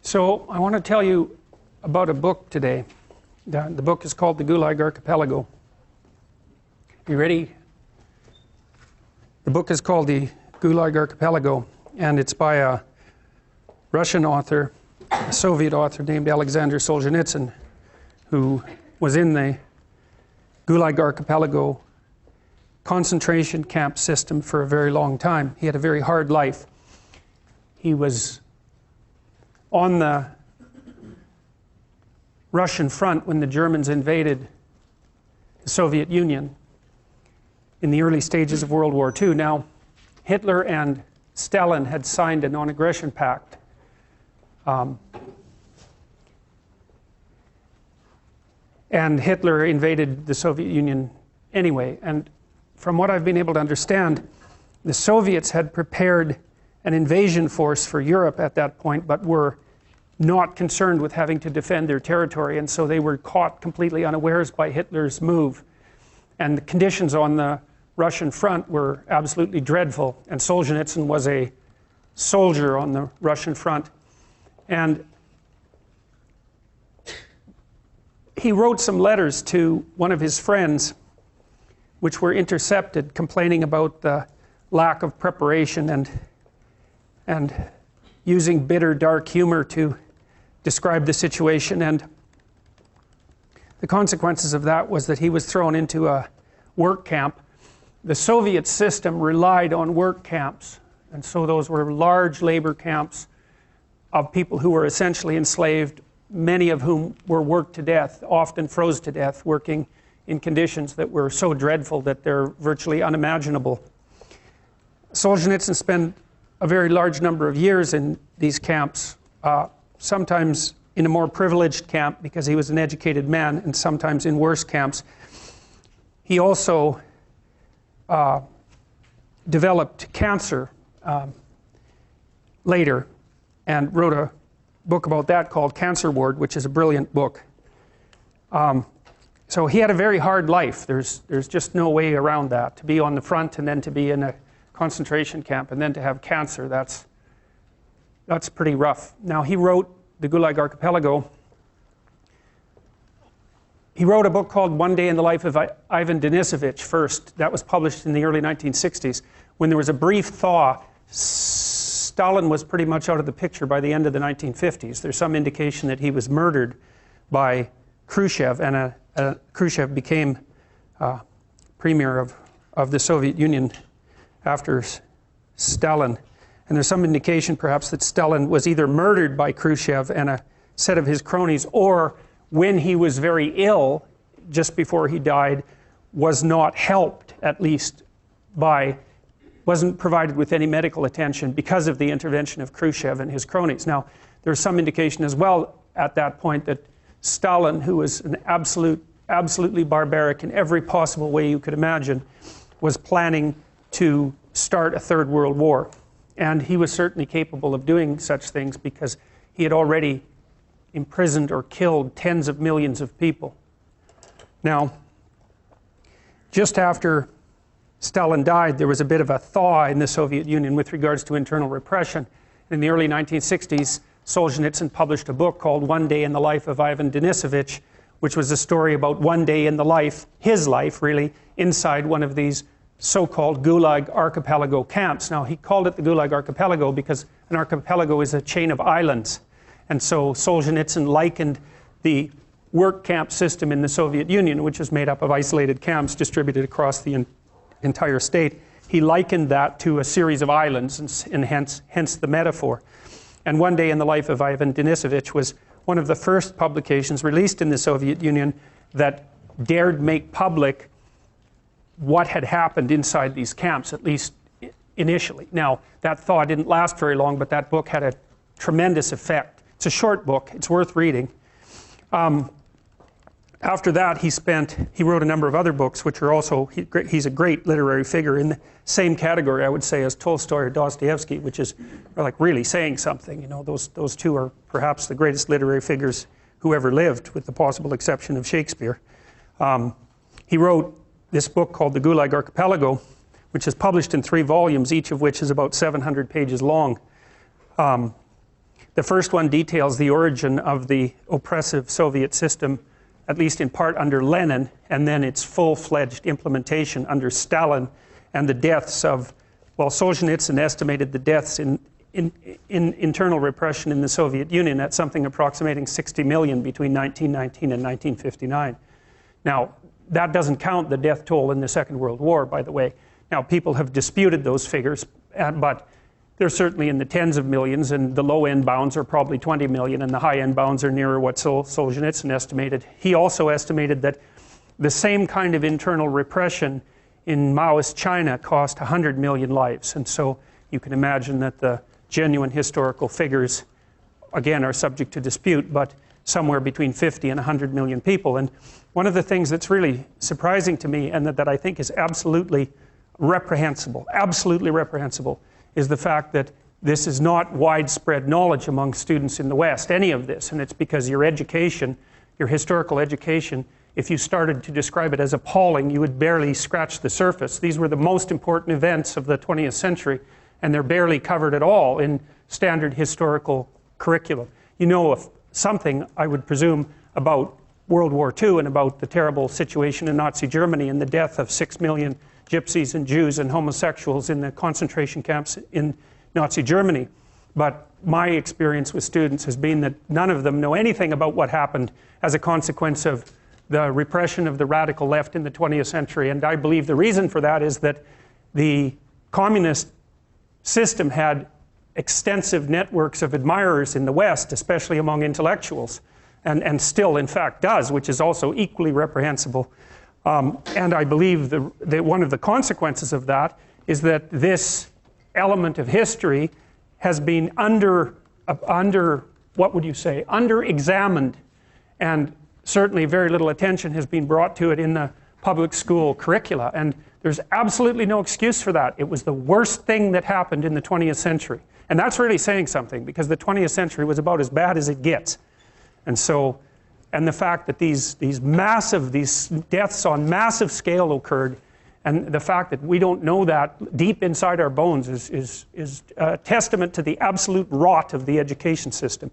So I want to tell you about a book today. The book is called The Gulag Archipelago. You ready? The book is called The Gulag Archipelago, and it's by a Russian author, a Soviet author named Alexander Solzhenitsyn, who was in the Gulag Archipelago concentration camp system for a very long time. He had a very hard life. He was on the Russian front when the Germans invaded the Soviet Union in the early stages of World War II. Now, Hitler and Stalin had signed a non-aggression pact. And Hitler invaded the Soviet Union anyway. And from what I've been able to understand, the Soviets had prepared an invasion force for Europe at that point, but were not concerned with having to defend their territory, and so they were caught completely unawares by Hitler's move. And the conditions on the Russian front were absolutely dreadful, and Solzhenitsyn was a soldier on the Russian front. And he wrote some letters to one of his friends, which were intercepted, complaining about the lack of preparation and using bitter, dark humor to describe the situation. And the consequences of that was that he was thrown into a work camp. The Soviet system relied on work camps, and so those were large labor camps of people who were essentially enslaved, many of whom were worked to death, often froze to death, working in conditions that were so dreadful that they're virtually unimaginable. Solzhenitsyn spent a very large number of years in these camps, sometimes in a more privileged camp because he was an educated man, and sometimes in worse camps. He also developed cancer later and wrote a book about that called Cancer Ward, which is a brilliant book. So he had a very hard life. There's just no way around that. To be on the front and then to be in a concentration camp and then to have cancer, that's pretty rough. Now, he wrote The Gulag Archipelago. He wrote a book called One Day in the Life of Ivan Denisovich first. That was published in the early 1960s. When there was a brief thaw, Stalin was pretty much out of the picture by the end of the 1950s. There's some indication that he was murdered by Khrushchev, and Khrushchev became premier of the Soviet Union after Stalin. And there's some indication perhaps that Stalin was either murdered by Khrushchev and a set of his cronies, or when he was very ill, just before he died, was not helped, at least wasn't provided with any medical attention because of the intervention of Khrushchev and his cronies. Now, there's some indication as well at that point that Stalin, who was an absolutely barbaric in every possible way you could imagine, was planning to start a third world war. And he was certainly capable of doing such things because he had already imprisoned or killed tens of millions of people. Now, just after Stalin died, there was a bit of a thaw in the Soviet Union with regards to internal repression. In the early 1960s, Solzhenitsyn published a book called One Day in the Life of Ivan Denisovich, which was a story about one day in the life, his life really, inside one of these so-called Gulag Archipelago camps. Now, he called it the Gulag Archipelago because an archipelago is a chain of islands. And so Solzhenitsyn likened the work camp system in the Soviet Union, which is made up of isolated camps distributed across the entire state. He likened that to a series of islands, and hence the metaphor. And One Day in the Life of Ivan Denisovich was one of the first publications released in the Soviet Union that dared make public what had happened inside these camps, at least initially. Now, that thaw didn't last very long, but that book had a tremendous effect. It's a short book. It's worth reading. After that, he wrote a number of other books, which are also, he's a great literary figure in the same category, I would say, as Tolstoy or Dostoevsky, which is like really saying something. You know, those two are perhaps the greatest literary figures who ever lived, with the possible exception of Shakespeare. He wrote this book called The Gulag Archipelago, which is published in 3 volumes, each of which is about 700 pages long. The first one details the origin of the oppressive Soviet system, at least in part under Lenin, and then its full-fledged implementation under Stalin, and the deaths of, well, Solzhenitsyn estimated the deaths in internal repression in the Soviet Union at something approximating 60 million between 1919 and 1959. Now, that doesn't count the death toll in the Second World War, by the way. Now, people have disputed those figures, but they're certainly in the tens of millions, and the low-end bounds are probably 20 million, and the high-end bounds are nearer what Solzhenitsyn estimated. He also estimated that the same kind of internal repression in Maoist China cost 100 million lives, and so you can imagine that the genuine historical figures, again, are subject to dispute, but somewhere between 50 and 100 million people. And one of the things that's really surprising to me, and that I think is absolutely reprehensible, is the fact that this is not widespread knowledge among students in the West, any of this, and it's because your education, your historical education, if you started to describe it as appalling, you would barely scratch the surface. These were the most important events of the 20th century, and they're barely covered at all in standard historical curriculum. You know something, I would presume, about World War II and about the terrible situation in Nazi Germany and the death of 6 million gypsies and Jews and homosexuals in the concentration camps in Nazi Germany. But my experience with students has been that none of them know anything about what happened as a consequence of the repression of the radical left in the 20th century. And I believe the reason for that is that the communist system had extensive networks of admirers in the West, especially among intellectuals, and still in fact does, which is also equally reprehensible. And I believe that one of the consequences of that is that this element of history has been under-examined, and certainly very little attention has been brought to it in the public school curricula, and there's absolutely no excuse for that. It was the worst thing that happened in the 20th century. And that's really saying something, because the 20th century was about as bad as it gets. And so, and the fact that these deaths on massive scale occurred, and the fact that we don't know that deep inside our bones is a testament to the absolute rot of the education system.